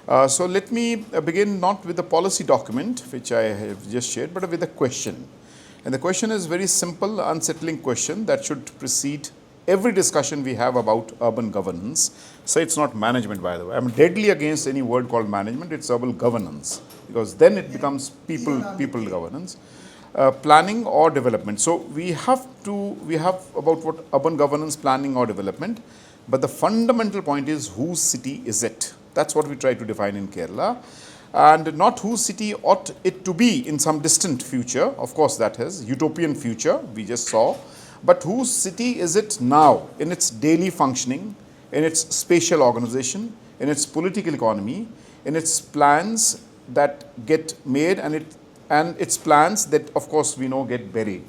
So let me begin not with the policy document, which I have just shared, but with a question. And the question is very simple, unsettling question that should precede every discussion we have about urban governance. So it's not management, by the way. I'm deadly against any word called management. It's urban governance, because then it becomes people governance. Planning or development. So we have about what urban governance, planning or development, but the fundamental point is whose city is it? That's what we try to define in Kerala, and not whose city ought it to be in some distant future. Of course, that is utopian future we just saw, but whose city is it now in its daily functioning, in its spatial organization, in its political economy, in its plans that get made, and its plans that, of course, we know get buried.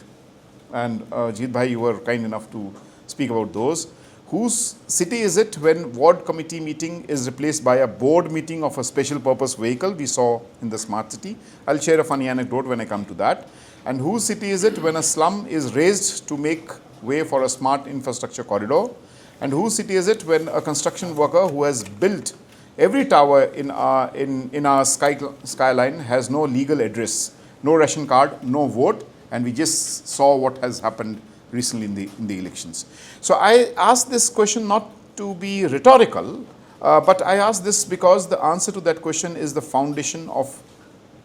And Jeet Bhai, you were kind enough to speak about those. Whose city is it when ward committee meeting is replaced by a board meeting of a special purpose vehicle we saw in the smart city? I'll share a funny anecdote when I come to that. And whose city is it when a slum is raised to make way for a smart infrastructure corridor? And whose city is it when a construction worker who has built every tower in our skyline has no legal address, no ration card, no vote, and we just saw what has happened recently in the elections. So I ask this question not to be rhetorical, but I ask this because the answer to that question is the foundation of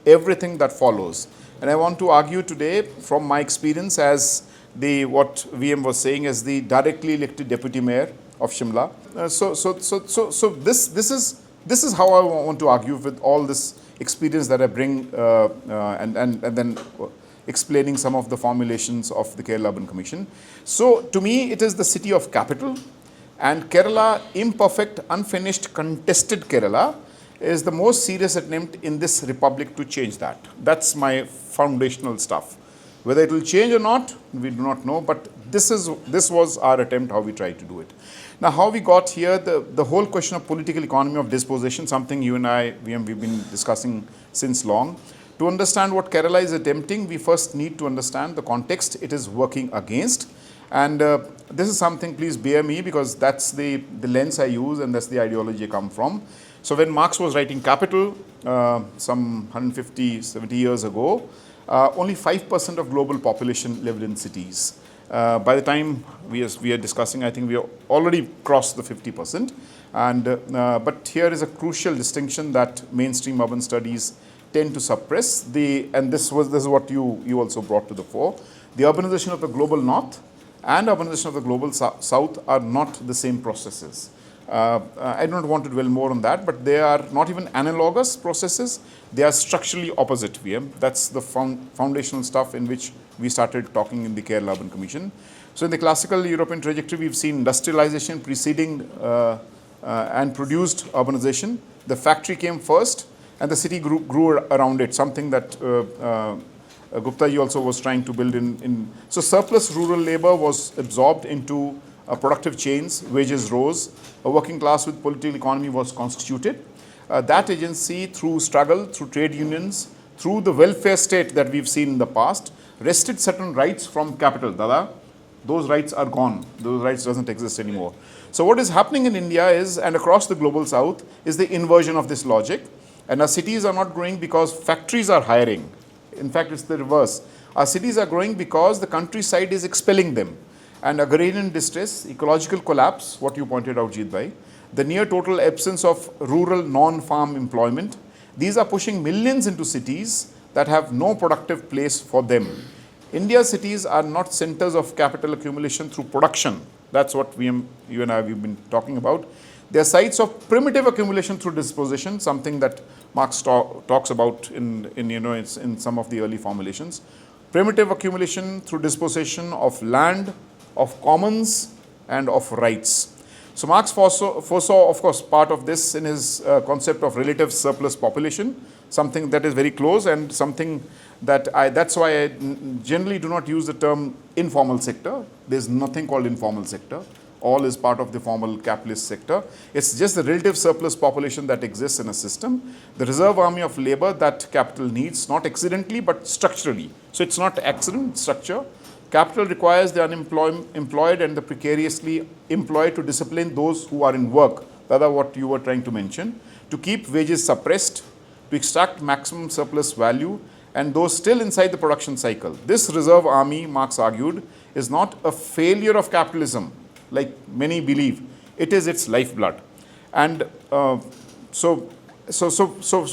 everything that follows. And I want to argue today from my experience as what VM was saying as the directly elected deputy mayor of Shimla. So this is how I want to argue with all this experience that I bring, and then explaining some of the formulations of the Kerala Urban Commission. So to me, it is the city of capital, and Kerala, imperfect, unfinished, contested Kerala, is the most serious attempt in this republic to change that. That's my foundational stuff. Whether it will change or not, we do not know, but this was our attempt, how we tried to do it. Now, how we got here, the whole question of political economy of dispossession, something you and I, we've been discussing since long. To understand what Kerala is attempting, we first need to understand the context it is working against. And this is something, please bear me, because that's the lens I use and that's the ideology I come from. So when Marx was writing Capital, some 150, 70 years ago, only 5% of global population lived in cities. By the time we are discussing, I think we have already crossed the 50%. And but here is a crucial distinction that mainstream urban studies tend to suppress. And this is what you also brought to the fore. The urbanization of the global north and urbanization of the global south are not the same processes. I don't want to dwell more on that, but they are not even analogous processes. They are structurally opposite, VM. That's the foundational stuff in which we started talking in the Kerala Urban Commission. So in the classical European trajectory, we've seen industrialization preceding and produced urbanization. The factory came first, and the city grew around it, something that Gupta ji also was trying to build in. So surplus rural labor was absorbed into productive chains, wages rose, a working class with political economy was constituted. That agency, through struggle, through trade unions, through the welfare state that we've seen in the past, wrested certain rights from capital. Dada, those rights are gone. Those rights doesn't exist anymore. So what is happening in India is, and across the global south, is the inversion of this logic. And our cities are not growing because factories are hiring. In fact, it's the reverse. Our cities are growing because the countryside is expelling them. And agrarian distress, ecological collapse, what you pointed out, Jeet Bhai, the near total absence of rural non-farm employment, these are pushing millions into cities that have no productive place for them. India's cities are not centers of capital accumulation through production. That's what you and I have been talking about. They are sites of primitive accumulation through dispossession, something that Marx talks about in some of the early formulations. Primitive accumulation through dispossession of land, of commons, and of rights. So Marx foresaw, of course, part of this in his concept of relative surplus population, something that is very close and something that that's why I generally do not use the term informal sector. There's nothing called informal sector. All is part of the formal capitalist sector. It's just the relative surplus population that exists in a system, the reserve army of labor that capital needs, not accidentally, but structurally. So it's not accident, it's structure. Capital requires the unemployed and the precariously employed to discipline those who are in work. That's what you were trying to mention. To to keep wages suppressed, to extract maximum surplus value, and those still inside the production cycle. This reserve army, Marx argued, is not a failure of capitalism, like many believe. It is its lifeblood. And so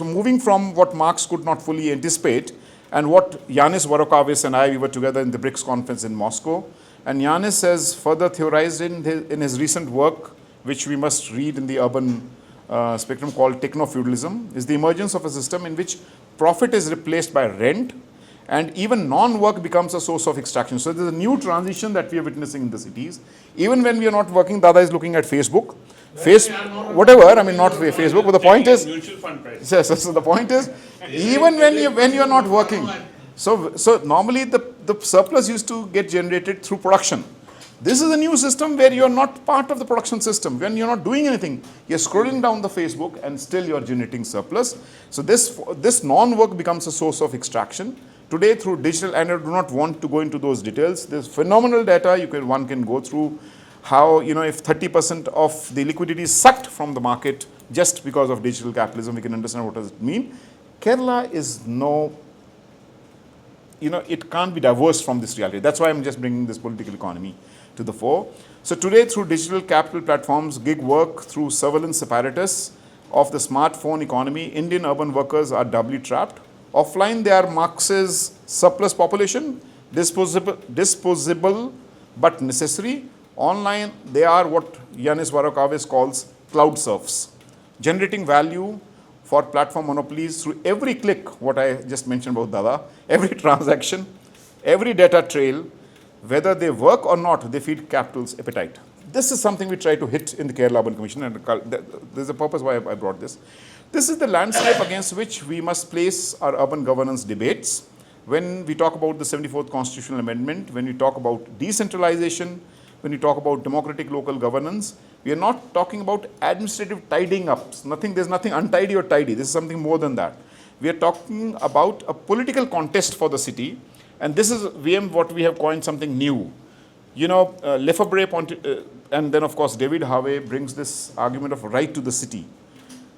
moving from what Marx could not fully anticipate, and what Yanis Varoufakis and I, we were together in the BRICS conference in Moscow, and Yanis has further theorized in his recent work, which we must read in the urban spectrum, called techno-feudalism, is the emergence of a system in which profit is replaced by rent, and even non-work becomes a source of extraction. So there's a new transition that we are witnessing in the cities. Even when we are not working, Dada is looking at Facebook, whatever, I mean not Facebook, but the point is, so the point is, even when you are not working, so normally the surplus used to get generated through production. This is a new system where you are not part of the production system. When you're not doing anything, you're scrolling down the Facebook and still you're generating surplus. So this non-work becomes a source of extraction. Today through digital, and I do not want to go into those details, there's phenomenal data one can go through how, if 30% of the liquidity is sucked from the market just because of digital capitalism, we can understand what does it mean. Kerala is it can't be divorced from this reality. That's why I'm just bringing this political economy to the fore. So today through digital capital platforms, gig work, through surveillance apparatus of the smartphone economy, Indian urban workers are doubly trapped. Offline, they are Marx's surplus population, disposable but necessary. Online, they are what Yanis Varoufakis calls cloud serfs, generating value for platform monopolies through every click, what I just mentioned about Dada, every transaction, every data trail. Whether they work or not, they feed capital's appetite. This is something we try to hit in the Kerala Urban Commission, and there's a purpose why I brought this. This is the landscape against which we must place our urban governance debates. When we talk about the 74th Constitutional Amendment, when we talk about decentralization, when we talk about democratic local governance, we are not talking about administrative tidying up. There's nothing untidy or tidy. This is something more than that. We are talking about a political contest for the city. And this is, what we have coined something new. Lefebvre, and then of course David Harvey brings this argument of right to the city.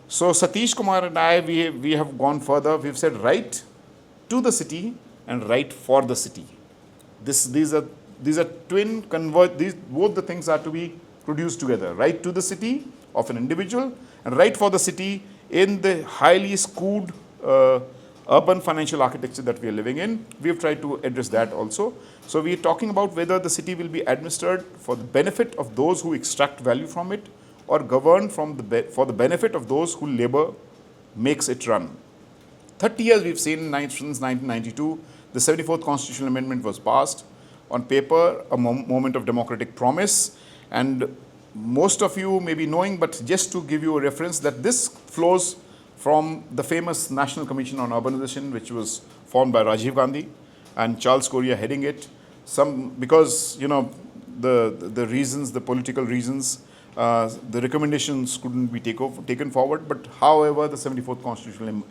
So Satish Kumar and I, we have gone further. We've said right to the city and right for the city. These are twin converge. Both the things are to be produced together. Right to the city of an individual and right for the city in the highly skewed urban financial architecture that we are living in. We have tried to address that also. So we are talking about whether the city will be administered for the benefit of those who extract value from it, or governed for the benefit of those who labor makes it run. 30 years we've seen since 1992, the 74th Constitutional Amendment was passed. On paper, a moment of democratic promise, and most of you may be knowing, but just to give you a reference, that this flows from the famous National Commission on Urbanisation, which was formed by Rajiv Gandhi and Charles Correa heading it. Because the reasons, the political reasons, the recommendations couldn't be taken forward. But however, the 74th Constitution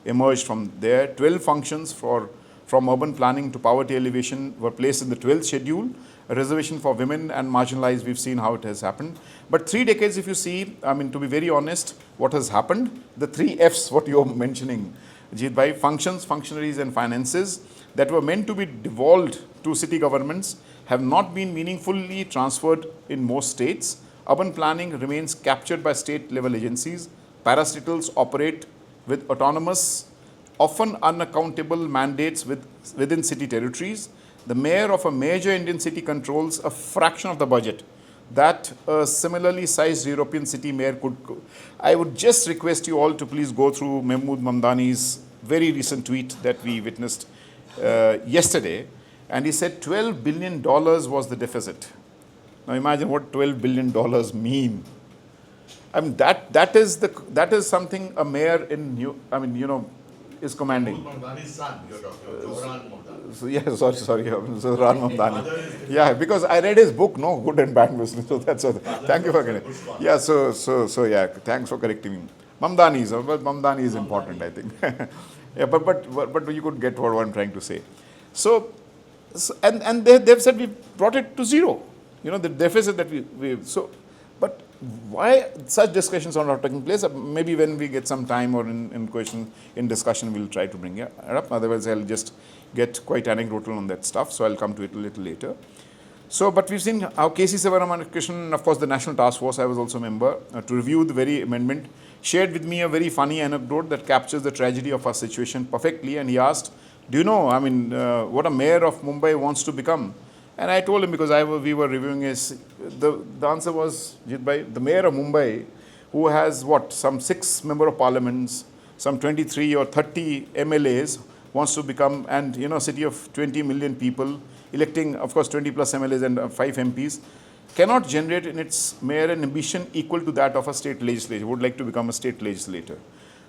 emerged from there. 12 functions from urban planning to poverty alleviation were placed in the 12th schedule. A reservation for women and marginalized, we've seen how it has happened. But 3 decades, if you see, to be very honest, what has happened, the 3 Fs, what you're mentioning, Ajit Bhai, functions, functionaries and finances that were meant to be devolved to city governments have not been meaningfully transferred in most states. Urban planning remains captured by state-level agencies. Parastatals operate with autonomous, often unaccountable mandates within city territories. The mayor of a major Indian city controls a fraction of the budget that a similarly sized European city mayor could. I would just request you all to please go through Mahmood Mamdani's very recent tweet that we witnessed yesterday, and he said $12 billion was the deficit. Now imagine what $12 billion mean. That is something a mayor is commanding. Mamdani's son, you're talking about. So, yeah, sorry, so Ran Mamdani. Yeah, because I read his book, No Good and Bad Business. So that's thank you for correcting. Yeah, so yeah, thanks for correcting me. Mamdani is important, I think. Yeah, but you could get what I'm trying to say. So and they've said we brought it to zero. The deficit that we so But why such discussions are not taking place? Maybe when we get some time or in discussion, we'll try to bring it up. Otherwise, I'll just get quite anecdotal on that stuff. So I'll come to it a little later. So, but we've seen how KC Sivaramakrishnan, of course, the National Task Force, I was also a member, to review the very amendment, shared with me a very funny anecdote that captures the tragedy of our situation perfectly. And he asked, do you know, what a mayor of Mumbai wants to become? And I told him, because we were reviewing his, the answer was, Jitbhai, the mayor of Mumbai, who has some 6 member of parliaments, some 23 or 30 MLAs, wants to become, and a city of 20 million people, electing, of course, 20 plus MLAs and 5 MPs, cannot generate in its mayor an ambition equal to that of a state legislature, would like to become a state legislator.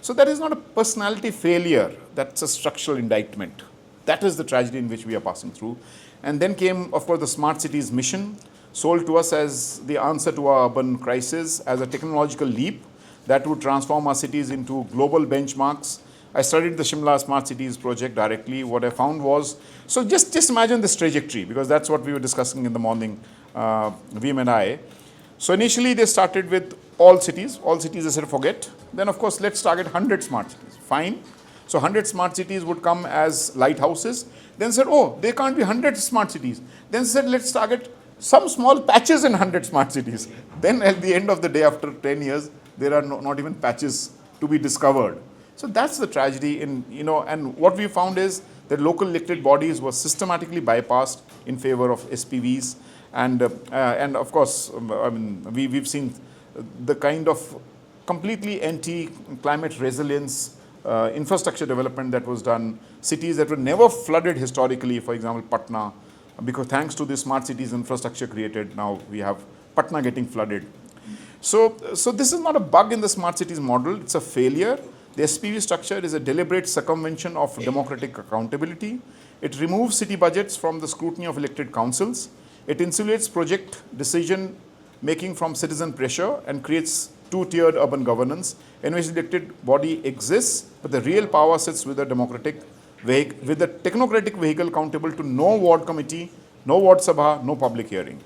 So that is not a personality failure, that's a structural indictment. That is the tragedy in which we are passing through. And then came, of course, the Smart Cities mission, sold to us as the answer to our urban crisis, as a technological leap that would transform our cities into global benchmarks. I studied the Shimla Smart Cities project directly. What I found was, so just imagine this trajectory, because that's what we were discussing in the morning, VM and I. So initially they started with all cities they said forget. Then of course let's target 100 smart cities, fine. So 100 smart cities would come as lighthouses. Then said, oh, they can't be 100 smart cities. Then said, let's target some small patches in 100 smart cities. Then at the end of the day, after 10 years, there are not even patches to be discovered. So that's the tragedy and what we found is that local elected bodies were systematically bypassed in favor of SPVs. And of course, we've seen the kind of completely anti-climate resilience infrastructure development that was done, cities that were never flooded historically, for example, Patna, because thanks to the smart cities infrastructure created, now we have Patna getting flooded. So this is not a bug in the smart cities model, it's a failure. The SPV structure is a deliberate circumvention of democratic accountability. It removes city budgets from the scrutiny of elected councils. It insulates project decision making from citizen pressure and creates two-tiered urban governance in which the elected body exists, but the real power sits with the technocratic vehicle accountable to no ward committee, no ward sabha, no public hearing.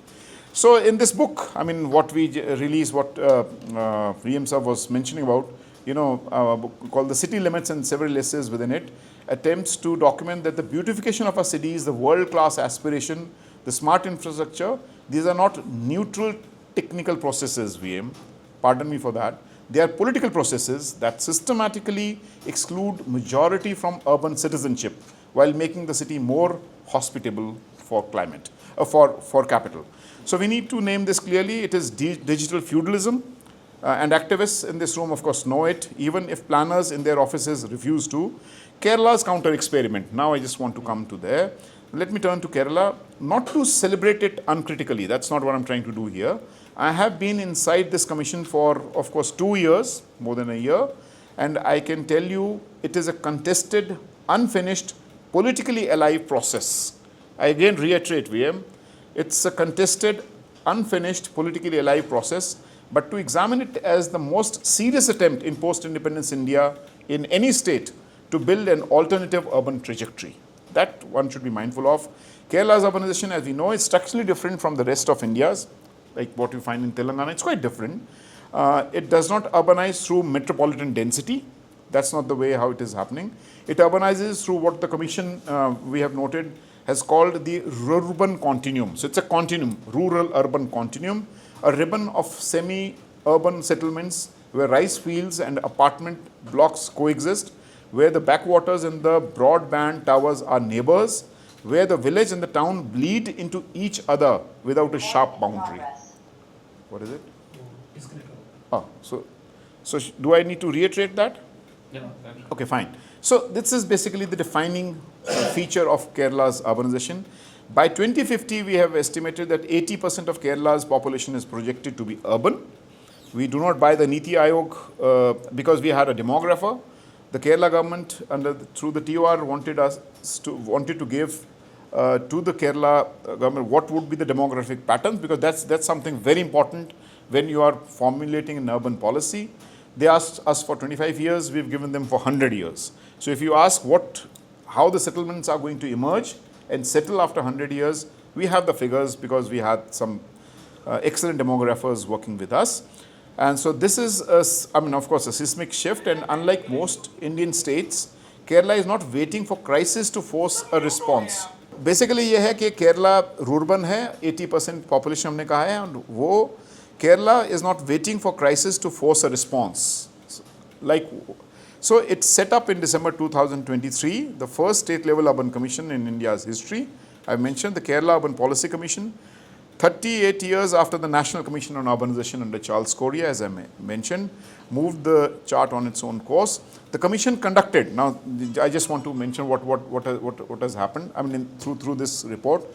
So in this book, what we released, what VM sir was mentioning about, a book called The City Limits and several essays within it, attempts to document that the beautification of our cities, the world-class aspiration, the smart infrastructure, these are not neutral technical processes, VM, pardon me for that. They are political processes that systematically exclude majority from urban citizenship while making the city more hospitable for climate, for capital. So we need to name this clearly. It is digital feudalism. And activists in this room, of course, know it, even if planners in their offices refuse to. Kerala's counter-experiment. Now I just want to come to there. Let me turn to Kerala, not to celebrate it uncritically. That's not what I'm trying to do here. I have been inside this commission for, of course, 2 years, more than a year. And I can tell you, it is a contested, unfinished, politically alive process. I again reiterate, VM, it's a contested, unfinished, politically alive process. But to examine it as the most serious attempt in post-independence India in any state to build an alternative urban trajectory. That one should be mindful of. Kerala's urbanization, as we know, is structurally different from the rest of India's, like what you find in Telangana. It's quite different. It does not urbanize through metropolitan density. That's not the way how it is happening. It urbanizes through what the commission, we have noted, has called the urban continuum. So it's a continuum, rural-urban continuum, a ribbon of semi-urban settlements where rice fields and apartment blocks coexist, where the backwaters and the broadband towers are neighbors, where the village and the town bleed into each other without a sharp boundary. What is it? So do I need to reiterate that? Yeah. Okay, fine. So this is basically the defining feature of Kerala's urbanization. By 2050, we have estimated that 80% of Kerala's population is projected to be urban. We do not buy the Niti Aayog because we had a demographer. The Kerala government, through the TOR, wanted to give to the Kerala government what would be the demographic patterns, because that's something very important when you are formulating an urban policy. They asked us for 25 years, we've given them for 100 years. So if you ask how the settlements are going to emerge and settle after 100 years, we have the figures because we had some excellent demographers working with us. And so this is, of course, a seismic shift. And unlike most Indian states, Kerala is not waiting for crisis to force a response. Basically ये है कि Kerala rurban है, 80% population हमने कहा है, और वो Kerala is not waiting for crisis to force a response. So it's set up in December 2023, the first state-level urban commission in India's history. I mentioned the Kerala Urban Policy Commission. 38 years after the National Commission on Urbanization under Charles Correa, as I mentioned, moved the chart on its own course. The commission conducted, now I just want to mention what has happened. Through this report,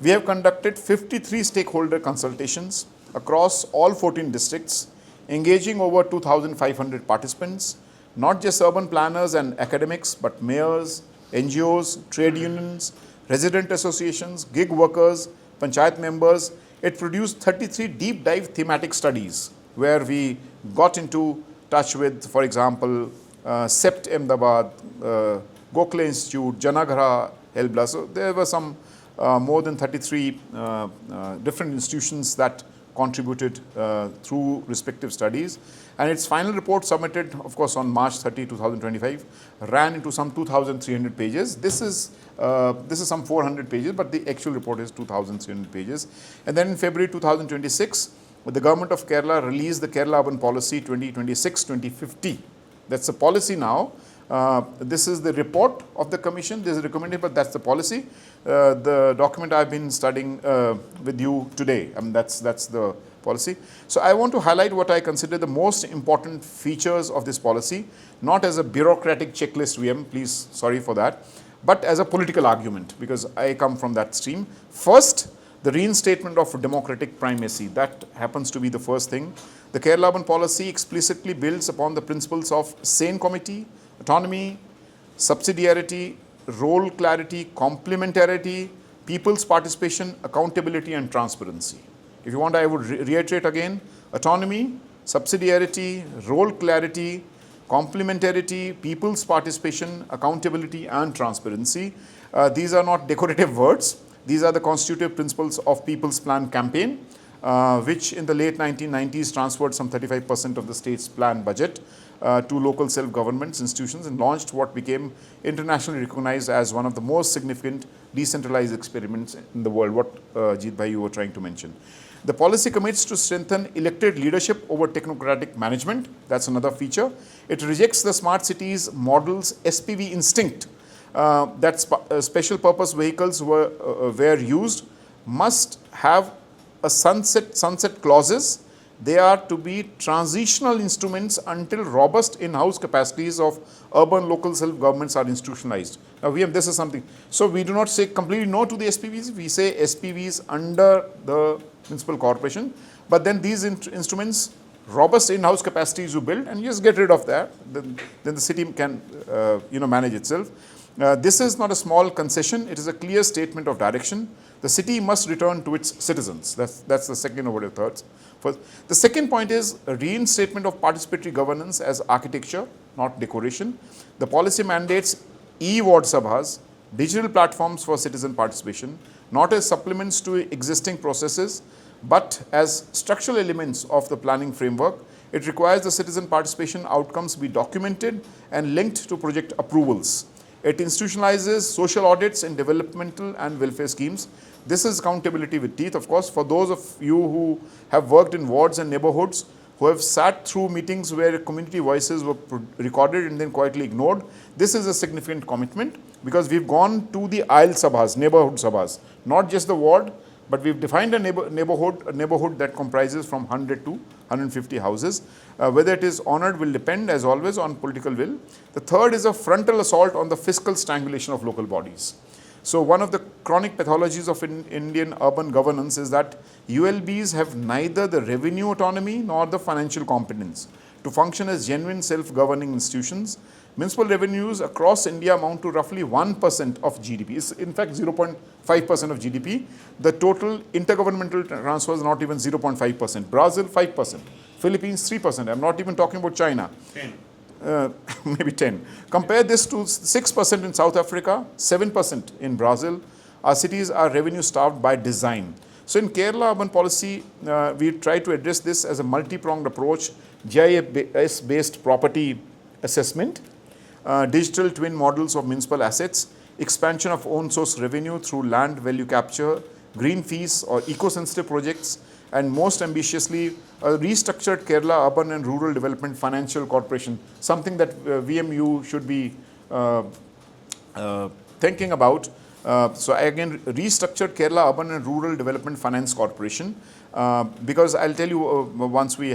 we have conducted 53 stakeholder consultations across all 14 districts, engaging over 2,500 participants, not just urban planners and academics, but mayors, NGOs, trade unions, resident associations, gig workers, panchayat members. It produced 33 deep dive thematic studies where we got into touch with, for example, CEPT Ahmedabad, Gokhale Institute, Janaghara, Helbla. So there were some more than 33 different institutions that contributed through respective studies. And its final report, submitted, of course, on March 30, 2025, ran into some 2,300 pages. This is some 400 pages, but the actual report is 2,300 pages. And then in February 2026, the government of Kerala released the Kerala Urban Policy 2026-2050. That's the policy now. This is the report of the commission. This is recommended, but that's the policy. The document I've been studying with you today. That's the policy. So I want to highlight what I consider the most important features of this policy, not as a bureaucratic checklist, VM, please, sorry for that, but as a political argument, because I come from that stream. First, the reinstatement of democratic primacy. That happens to be the first thing. The Kerala Urban Policy explicitly builds upon the principles of sane committee, autonomy, subsidiarity, role clarity, complementarity, people's participation, accountability, and transparency. If you want, I would reiterate again: autonomy, subsidiarity, role clarity, complementarity, people's participation, accountability, and transparency. These are not decorative words. These are the constitutive principles of People's Plan campaign, which in the late 1990s transferred some 35% of the state's plan budget to local self-government institutions and launched what became internationally recognized as one of the most significant decentralized experiments in the world, what Jeet Bhai, you were trying to mention. The policy commits to strengthen elected leadership over technocratic management. That's another feature. It rejects the smart cities model's SPV instinct that special purpose vehicles were used must have a sunset clauses. They are to be transitional instruments until robust in-house capacities of urban local self-governments are institutionalized. Now, this is something. So we do not say completely no to the SPVs. We say SPVs under the municipal corporation. But then these instruments, robust in-house capacities you build, and you just get rid of that. Then the city can manage itself. This is not a small concession. It is a clear statement of direction. The city must return to its citizens. That's the second over the third. First, the second point is a reinstatement of participatory governance as architecture, not decoration. The policy mandates e-ward sabhas, digital platforms for citizen participation, not as supplements to existing processes, but as structural elements of the planning framework. It requires the citizen participation outcomes be documented and linked to project approvals. It institutionalizes social audits in developmental and welfare schemes. This is accountability with teeth, of course. For those of you who have worked in wards and neighborhoods, who have sat through meetings where community voices were recorded and then quietly ignored, this is a significant commitment, because we've gone to the aisle sabhas, neighborhood sabhas, not just the ward, but we've defined a neighborhood that comprises from 100 to 150 houses. Whether it is honored will depend, as always, on political will. The third is a frontal assault on the fiscal strangulation of local bodies. So one of the chronic pathologies of Indian urban governance is that ULBs have neither the revenue autonomy nor the financial competence to function as genuine self-governing institutions. Municipal revenues across India amount to roughly 1% of GDP. It's in fact 0.5% of GDP. The total intergovernmental transfers are not even 0.5%. Brazil 5%. Philippines 3%. I'm not even talking about China. 10. Maybe 10. Compare this to 6% in South Africa, 7% in Brazil. Our cities are revenue starved by design. So in Kerala urban policy, we try to address this as a multi-pronged approach, GIS-based property assessment, digital twin models of municipal assets, expansion of own source revenue through land value capture, green fees or eco-sensitive projects, and most ambitiously, a restructured Kerala Urban and Rural Development Financial Corporation, something that VMU should be thinking about. So again, restructured Kerala Urban and Rural Development Finance Corporation, because I'll tell you once we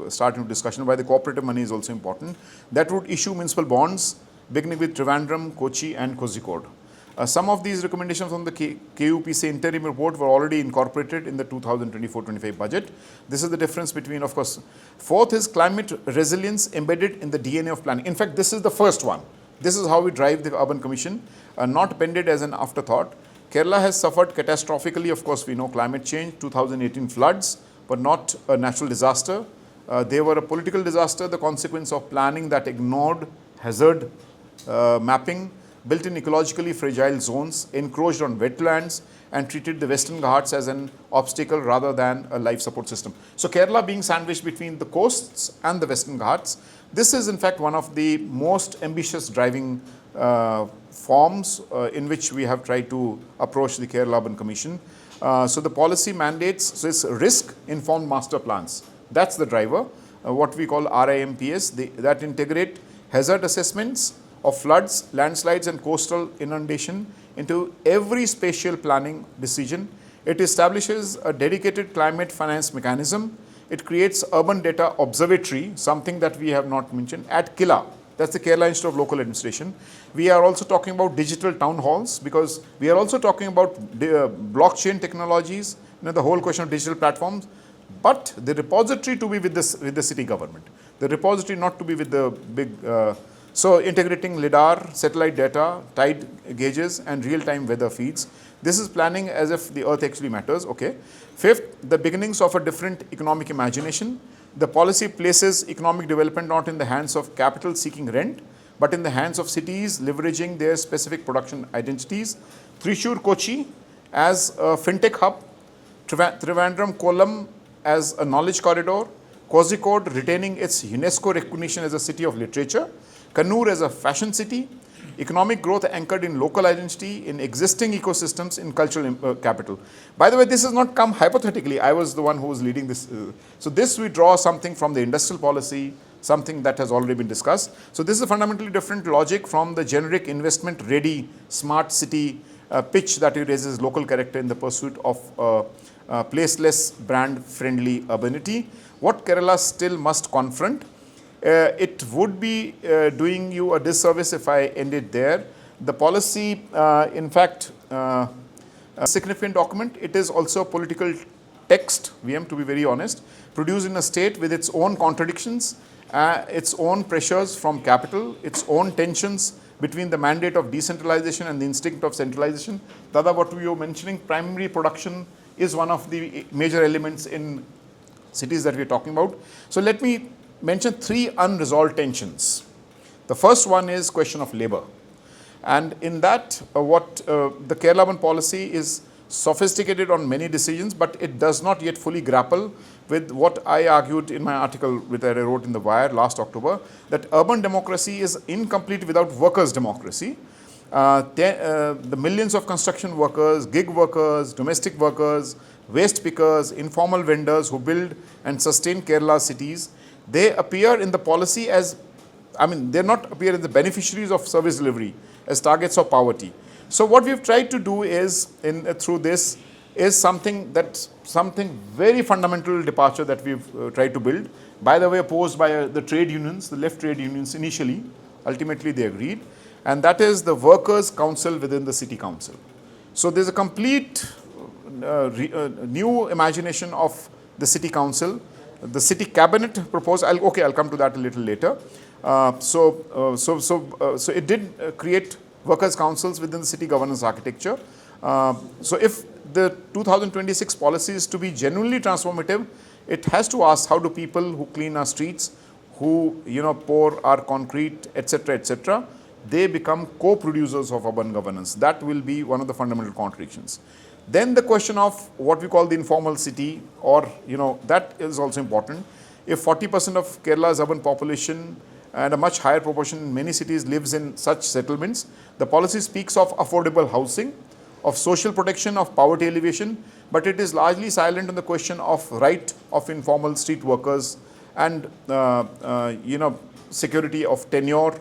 start into discussion why the cooperative money is also important. That would issue municipal bonds beginning with Trivandrum, Kochi and Kozhikode. Some of these recommendations from the KUPC interim report were already incorporated in the 2024-25 budget. This is the difference between, of course, fourth is climate resilience embedded in the DNA of planning. In fact, this is the first one. This is how we drive the Urban Commission, not appended as an afterthought. Kerala has suffered catastrophically, of course, we know climate change, 2018 floods, but not a natural disaster. They were a political disaster, the consequence of planning that ignored hazard mapping, built in ecologically fragile zones, encroached on wetlands, and treated the Western Ghats as an obstacle rather than a life support system. So Kerala being sandwiched between the coasts and the Western Ghats, this is in fact one of the most ambitious driving forms in which we have tried to approach the Kerala Urban Commission. So the policy mandates, so it's risk-informed master plans. That's the driver, what we call RIMPS, that integrate hazard assessments of floods, landslides and coastal inundation into every spatial planning decision. It establishes a dedicated climate finance mechanism. It creates urban data observatory, something that we have not mentioned, at KILA. That's the Kerala Institute of Local Administration. We are also talking about digital town halls, because we are also talking about blockchain technologies, the whole question of digital platforms, but the repository to be with the city government. The repository not to be with the big so integrating LIDAR, satellite data, tide gauges and real-time weather feeds. This is planning as if the earth actually matters, okay. Fifth, the beginnings of a different economic imagination. The policy places economic development not in the hands of capital seeking rent, but in the hands of cities leveraging their specific production identities. Thrissur Kochi as a fintech hub, Trivandrum Kollam as a knowledge corridor, Kozhikode retaining its UNESCO recognition as a city of literature, Kannur as a fashion city, economic growth anchored in local identity, in existing ecosystems, in cultural capital. By the way, this has not come hypothetically. I was the one who was leading this. So this we draw something from the industrial policy, something that has already been discussed. So this is a fundamentally different logic from the generic investment ready smart city pitch that raises local character in the pursuit of placeless brand friendly urbanity. What Kerala still must confront, it would be doing you a disservice if I ended there. The policy, in fact, a significant document. It is also a political text, VM, to be very honest, produced in a state with its own contradictions, its own pressures from capital, its own tensions between the mandate of decentralization and the instinct of centralization. Dada, what you were mentioning, primary production is one of the major elements in cities that we are talking about. So let me mention three unresolved tensions. The first one is question of labor. And in that, the Kerala Urban policy is sophisticated on many decisions, but it does not yet fully grapple with what I argued in my article that I wrote in The Wire last October, that urban democracy is incomplete without workers' democracy. The millions of construction workers, gig workers, domestic workers, waste pickers, informal vendors who build and sustain Kerala cities, they appear in the policy as, they're not appear as the beneficiaries of service delivery, as targets of poverty. So what we've tried to do is, through this, is something very fundamental departure that we've tried to build. By the way, opposed by the trade unions, the left trade unions initially, ultimately they agreed. And that is the workers' council within the city council. So there's a complete new imagination of the city council. The city cabinet proposed, I'll come to that a little later. So it did create workers' councils within the city governance architecture. So if the 2026 policy is to be genuinely transformative, it has to ask how do people who clean our streets, who pour our concrete, etc., they become co-producers of urban governance. That will be one of the fundamental contradictions. Then the question of what we call the informal city, or that is also important. If 40% of Kerala's urban population and a much higher proportion in many cities lives in such settlements, the policy speaks of affordable housing, of social protection, of poverty alleviation, but it is largely silent on the question of right of informal street workers and security of tenure,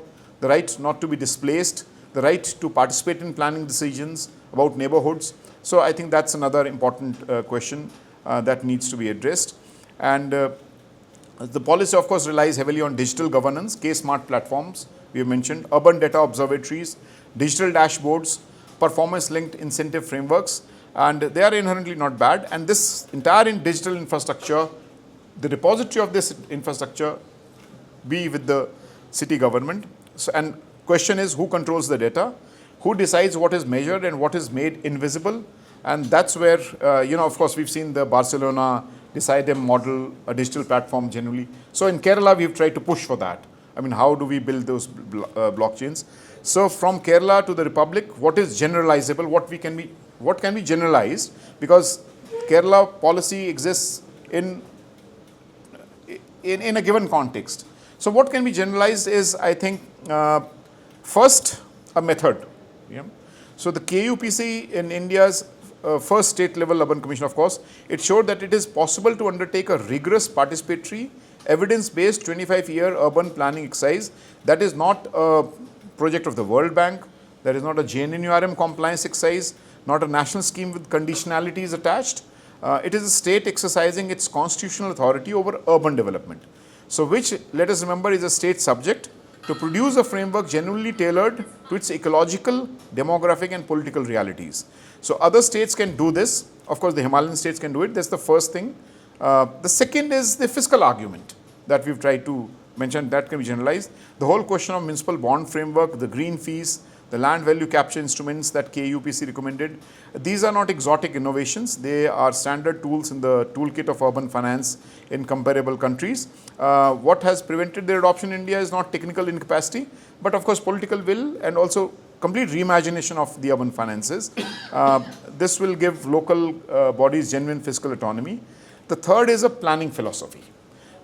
the right not to be displaced, the right to participate in planning decisions about neighborhoods. So I think that's another important question that needs to be addressed. And the policy, of course, relies heavily on digital governance, K-smart platforms, we have mentioned, urban data observatories, digital dashboards, performance-linked incentive frameworks, and they are inherently not bad. And this entire digital infrastructure, the repository of this infrastructure be with the city government. So, and question is, who controls the data? Who decides what is measured and what is made invisible? And that's where, of course, we've seen the Barcelona Decidem model, a digital platform generally. So in Kerala, we've tried to push for that. I mean, how do we build those blockchains? So from Kerala to the Republic, what is generalizable? What can be generalized? Because Kerala policy exists in a given context. So what can be generalized is, I think, first, a method. So the KUPC in India's first state-level urban commission, of course, it showed that it is possible to undertake a rigorous participatory, evidence-based 25-year urban planning exercise that is not a project of the World Bank, that is not a JNNURM compliance exercise, not a national scheme with conditionalities attached. It is a state exercising its constitutional authority over urban development. So which, let us remember, is a state subject to produce a framework genuinely tailored to its ecological, demographic and political realities. So other states can do this. Of course, the Himalayan states can do it. That's the first thing. The second is the fiscal argument that we've tried to mention, that can be generalized. The whole question of municipal bond framework, the green fees, the land value capture instruments that KUPC recommended. These are not exotic innovations. They are standard tools in the toolkit of urban finance in comparable countries. What has prevented their adoption in India is not technical incapacity, but of course political will and also complete reimagination of the urban finances. This will give local bodies genuine fiscal autonomy. The third is a planning philosophy.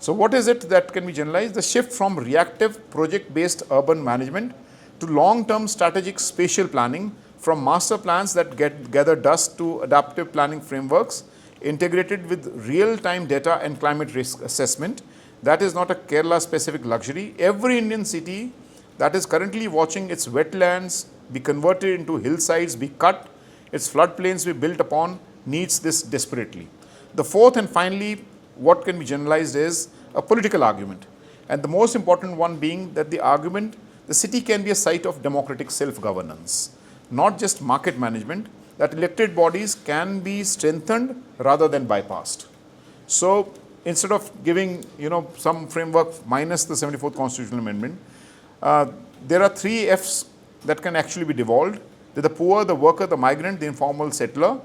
So what is it that can be generalized? The shift from reactive project-based urban management to long-term strategic spatial planning, from master plans that gather dust to adaptive planning frameworks integrated with real-time data and climate risk assessment. That is not a Kerala-specific luxury. Every Indian city that is currently watching its wetlands be converted into hillsides, be cut, its floodplains be built upon, needs this desperately. The fourth and finally, what can be generalized is a political argument. And the most important one being that the city can be a site of democratic self-governance, not just market management, that elected bodies can be strengthened rather than bypassed. So instead of giving, some framework minus the 74th Constitutional Amendment, there are 3 Fs that can actually be devolved. The poor, the worker, the migrant, the informal settler,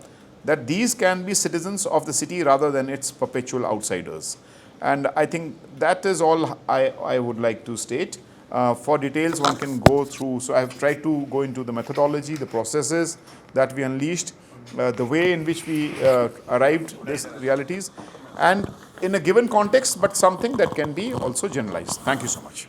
that these can be citizens of the city rather than its perpetual outsiders. And I think that is all I would like to state. For details, one can go through. So I have tried to go into the methodology, the processes that we unleashed, the way in which we arrived these realities, and in a given context, but something that can be also generalized. Thank you so much.